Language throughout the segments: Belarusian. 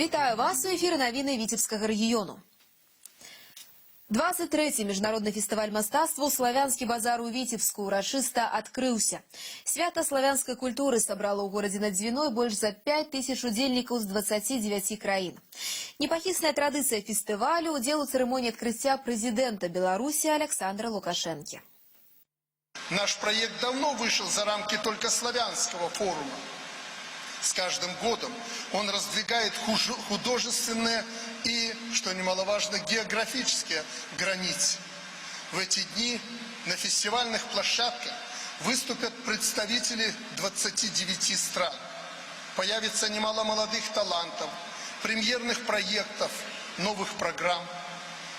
Вітаю вас у эфіры навіны Віцебскага рэгіёну. 23-й міжнародны фестываль мастацтва «Славянскі базар» у Віцебску урачыста адкрыўся. Свята славянскай культуры сабрала ў горадзе над Двіной больш за 5000 удзельнікаў з 29 краін. Непахісная традыцыя фестывалю – удзел у цырымоніі адкрыцця прэзідэнта Беларусі Александра Лукашэнкі. Наш проект давно вышел за рамки только славянского форума. С каждым годом он раздвигает художественные и, что немаловажно, географические границы. В эти дни на фестивальных площадках выступят представители 29 стран. Появится немало молодых талантов, премьерных проектов, новых программ.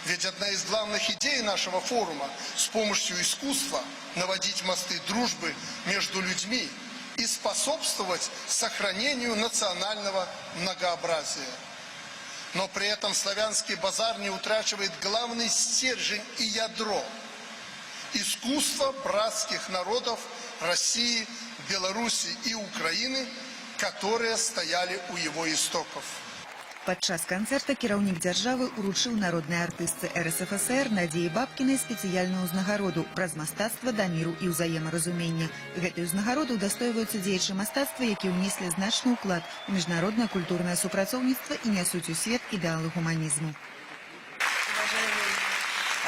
Ведь одна из главных идей нашего форума – с помощью искусства наводить мосты дружбы между людьми и способствовать сохранению национального многообразия. Но при этом славянский базар не утрачивает главный стержень и ядро – искусство братских народов России, Беларуси и Украины, которые стояли у его истоков. Падчас канцэрта кіраўнік дзяржавы уручыў народнай артыстцы РСФСР Надзеі Бабкінай спецыяльную ўзнагароду праз мастацтва да міру і ўзаемаразумення. Гэтай ўзнагароды ўдастоўваюцца дзеячы мастацтва, якія ўнеслі значны ўклад у міжнароднае культурнае супрацоўніцтва і нясуць у свет ідэалы гуманізму. Уважаемый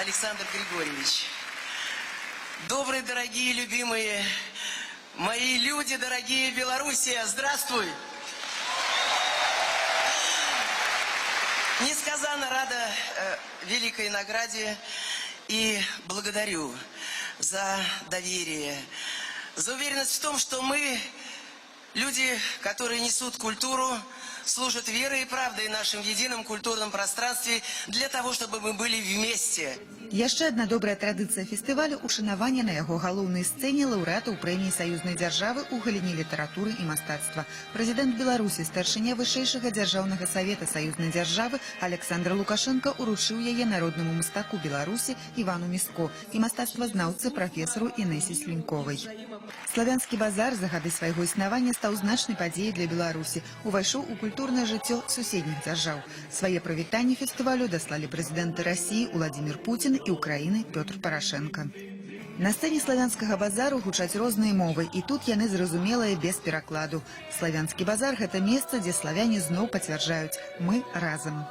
Александр Григорьевич, добрые, дорогие, любимые мои люди, дорогие Белоруссия, здравствуй! Несказанно рада великой награде и благодарю за доверие, за уверенность в том, что мы, люди, которые несут культуру, служат верой и правдой в нашем едином культурном пространстве для того, чтобы мы были вместе. Яшчэ адна добрая традыцыя фестывалю – ушанаванне на яго галоўнай сцэне лаўрэатаў прэміі саюзнай дзяржавы ў галіне літаратуры і мастацтва. Прэзідэнт Беларусі, старшыня вышэйшага дзяржаўнага савета саюзнай дзяржавы Александр Лукашенко уручыў яе народнаму мастаку Беларусі Івану Міско і мастацтвазнаўцы прафесару Інэсе Сліньковай. Славянскі базар за гады свайго існавання стаў значнай падзеяй для Беларусі, увайшоў у культурнае жыццё суседніх дзяржаў. Свае прывітанні фестывалю даслалі прэзідэнты Расіі Уладзімір Пуцін і Украіны Пётр Парашенко. На сцэне славянскага базару гучаць розныя мовы, і тут яны зразумелыя без перакладу. Славянскі базар – гэта месца, дзе славяне зноў пацвярджаюць «Мы разам».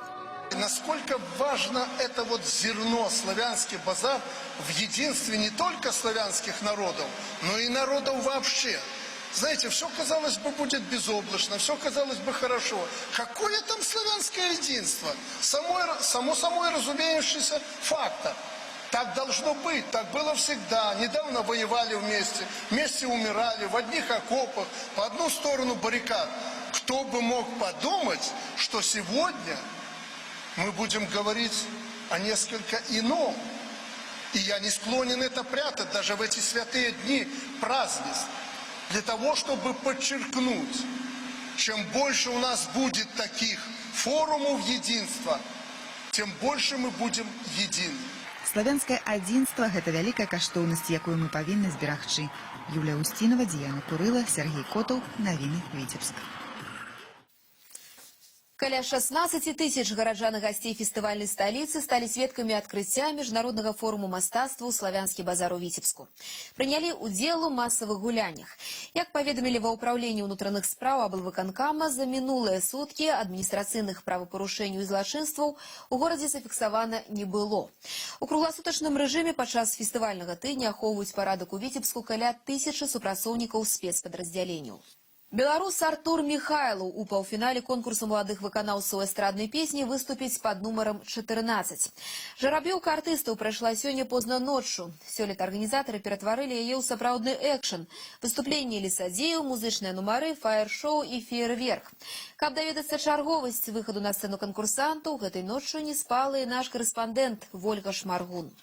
Насколько важно это вот зерно, славянский базар, в единстве не только славянских народов, но и народов вообще. Знаете, все, казалось бы, будет безоблачно, все, казалось бы, хорошо. Какое там славянское единство? Само собой разумеющийся факт. Так должно быть, так было всегда. Недавно воевали вместе, вместе умирали, в одних окопах, по одну сторону баррикад. Кто бы мог подумать, что сегодня мы будем говорить о несколько ином. И я не склонен это прятать даже в эти святые дни празднеств. Для того, чтобы подчеркнуть, чем больше у нас будет таких форумов единства, тем больше мы будем едины. Славянскае адзінства – гэта вялікая каштоўнасць, якую мы павінны зберагчы. Юлія Устінова, Діяна Курыла, Сергей Котаў, навіны Віцебск. Каля 16 тысяч гараджан і гасцей фестывальнай сталіцы сталі сведкамі адкрыцця міжнароднага форуму мастацтва «Славянскі базар» у Віцебску. Прынялі ўдзел у масавых гуляннях. Як паведамілі ва ўпраўленні ўнутраных спраў аблвыканкама, за мінулыя суткі адміністрацыйных правапарушэнняў і злачынстваў у горадзе зафіксавана не было. У кругласутачным рэжыме падчас фестывальнага тыдня ахоўваюць парадак у Віцебску каля 1000 супрацоўнікаў спецпадраздзяленняў. Беларус Артур Михайлов у паўфінале конкурсу маладых выканаўцаў эстраднай песні выступіць пад нумарам 14. Жараб'ёўка артыстаў прайшла сёння позна ноччу. Сёлета арганізатары ператварылі яе ў сапраўдны экшн. Выступленні лісадзеяў, музычныя нумары, фаер-шоу і феерверк. Каб даведацца чарговасць выхаду на сцэну канкурсантаў, гэтай ноччу не спала і наш корэспандэнт Вольга Шмаргун.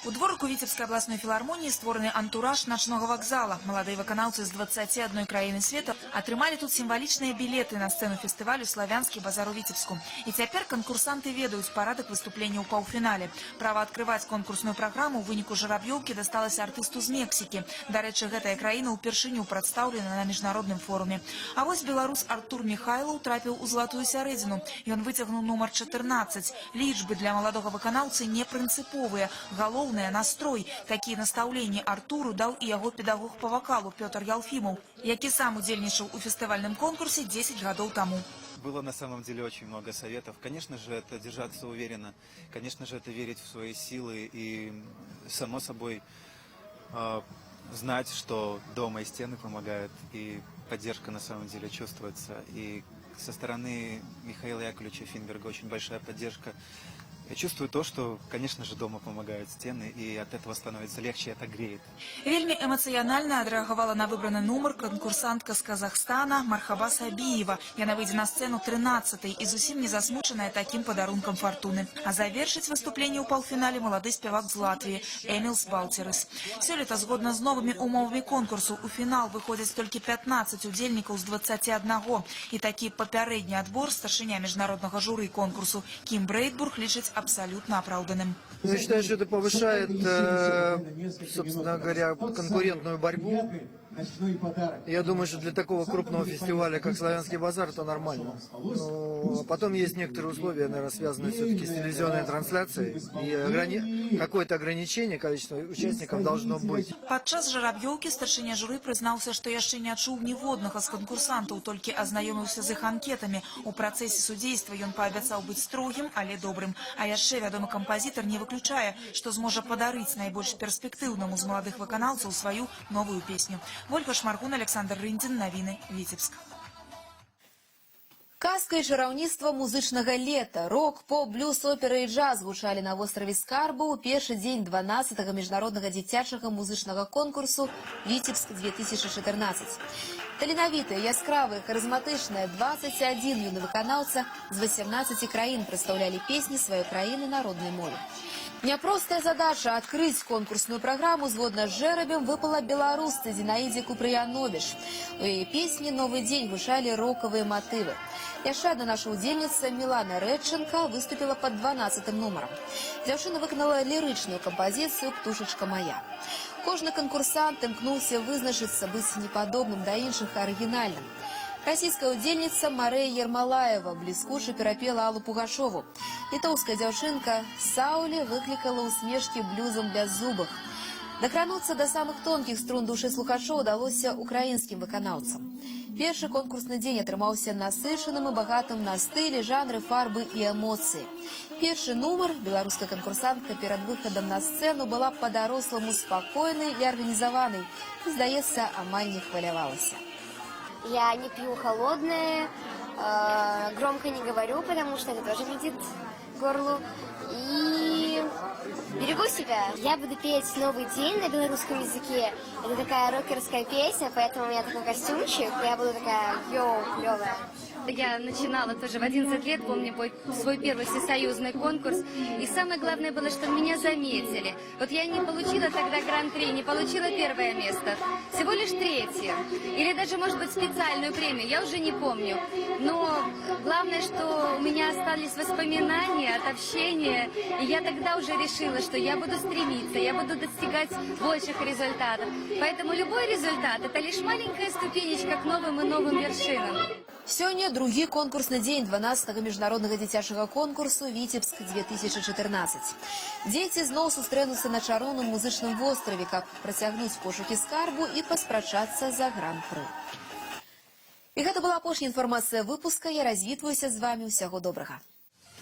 У дворыку Віцебскай абласной філармоніі створаны антураж начнога вакзала. Маладыя выканаўцы з 21 краіны свету атрымалі тут сімвалічныя білеты на сцэну фестывалю «Славянскі базар» у Віцебску. І цяпер канкурсанты ведаюць парадак выступлення ў паўфінале. Права адкрываць конкурсную праграму ў выніку жараб'ёўкі дасталася артысту з Мексікі. Дарэчы, гэтая краіна ўпершыню прадстаўлена на міжнародным форуме. А вось беларус Артур Михайлаў трапіў у залатую сярэдзіну. Ён выцягнуў нумар 14. Лічбы для маладога выканаўцы не прынцыповыя. Галоўнае настрой. Такие настаўленні Артуру даў і яго педагог по вокалу Петр Ялфимов, які сам удзельнічаў у фестывальным конкурсе 10 гадоў тому. Было на самом деле очень много советов. Конечно же, это держаться уверенно. Конечно же, это верить в свои силы и, само собой, знать, что дома и стены помогают, и поддержка на самом деле чувствуется. И со стороны Михаила Яковлевича Финберга очень большая поддержка. Я чувствую то, что, конечно же, дома помогают стены, и от этого становится легче, это греет. Вельмі эмацыянальна адрэагавала на выбраны нумар канкурсантка з Казахстана Мархаба Сабиева. Яна выйдзе на сцэну 13-й і зусім не засмучаная таким падарункам фортуны. А завершыць выступленне ў паўфінале малады спявак з Латвіі Эмілс Балцерыс. Сёлета, згодна з новымі умовамі конкурсу, у фінал выходзяць толькі 15 удзельнікаў з 21. І такі папярэдні адбор старшыня міжнароднага журы конкурсу Кім Брейдбург лічыць абсолютно оправданным. Я считаю, что это повышает, собственно говоря, конкурентную борьбу. Я думаю, что для такого крупного фестиваля, как «Славянский базар», это нормально. Но потом есть некоторые условия, наверное, связанные все-таки с телевизионной трансляцией. И какое-то ограничение количества участников должно быть. Падчас жараб'ёўкі старшыня журы прызнаўся, што яшчэ не чуў ніводнага з канкурсантаў, толькі азнаёміўся з іх анкетамі. У працэсе судзейства ён паабяцаў быць строгім, але добрым. А яшчэ вядомы кампазітар не выключае, што зможа падарыць найбольш перспектыўнаму з маладых выканаўцаў сваю новую песню. Ольга Шмаргун, Александр Рындзін, навіны, Віцебск. Казка і чараўніцтва музычнага лета. Рок, поп, блюз, опера і джаз гучалі на востраве Скарбу ў першы дзень 12-го міжнароднага дзіцячага музычнага конкурсу «Віцебск-2014». Таленавітыя, яскравыя, харызматычныя 21 юны выканаўца з 18 краін прадстаўлялі песні сваёй краіны на роднай мове. Няпростая задача открыть конкурсную программу згодна с жеребем выпала белорусце Зинаиде Куприянович. У ее песни «Новый день» гучали роковые мотивы. Яшчэ одна наша удзельніца Милана Редченко выступила под 12-м номером. Дзяўчына выканала лиричную композицию «Птушечка моя». Кожны конкурсант імкнуўся вызначыцца быць непадобным да іншых арыгінальным. Российская удзельница Мария Ермолаева блескуче перапела Аллу Пугашову. Литовская дзяўчынка Саули выкликала усмешки блюзом без зубах. Докрануться до самых тонких струн души слухачоў удалося украинским выканаўцам. Першы конкурсны дзень атрымаўся насычаным і багатым на стылі, жанры, фарбы і эмоцыі. Першы нумар беларуская канкурсантка перад выхадам на сцэну была па-даросламу спакойнай і арганізаванай. Здаецца, амаль не хвалявалася. Я не пью холодное, громко не говорю, потому что это тоже вредит горлу. И берегу себя. Я буду петь «Новый день» на белорусском языке. Это такая рокерская песня, поэтому у меня такой костюмчик, и я буду такая йоу, клевая. Я начинала тоже в 11 лет, помню, свой первый всесоюзный конкурс. И самое главное было, что меня заметили. Вот я не получила тогда гран-при, не получила первое место. Всего лишь третье. Или даже, может быть, специальную премию, я уже не помню. Но главное, что у меня остались воспоминания от общения. И я тогда уже решила, что я буду стремиться, я буду достигать больших результатов. Поэтому любой результат – это лишь маленькая ступенечка к новым и новым вершинам. Сёння другі конкурсны дзень 12-го міжнароднага дзіцячага конкурсу «Віцебск-2014». Дзеці зноў сустрэнуцца на чароўным музычным востраве, каб працягнуць пошукі скарбу і паспрачацца за гран-пры. І гэта была апошняя інфармацыя выпуска. Я развітваюся з вамі. Усяго добрага.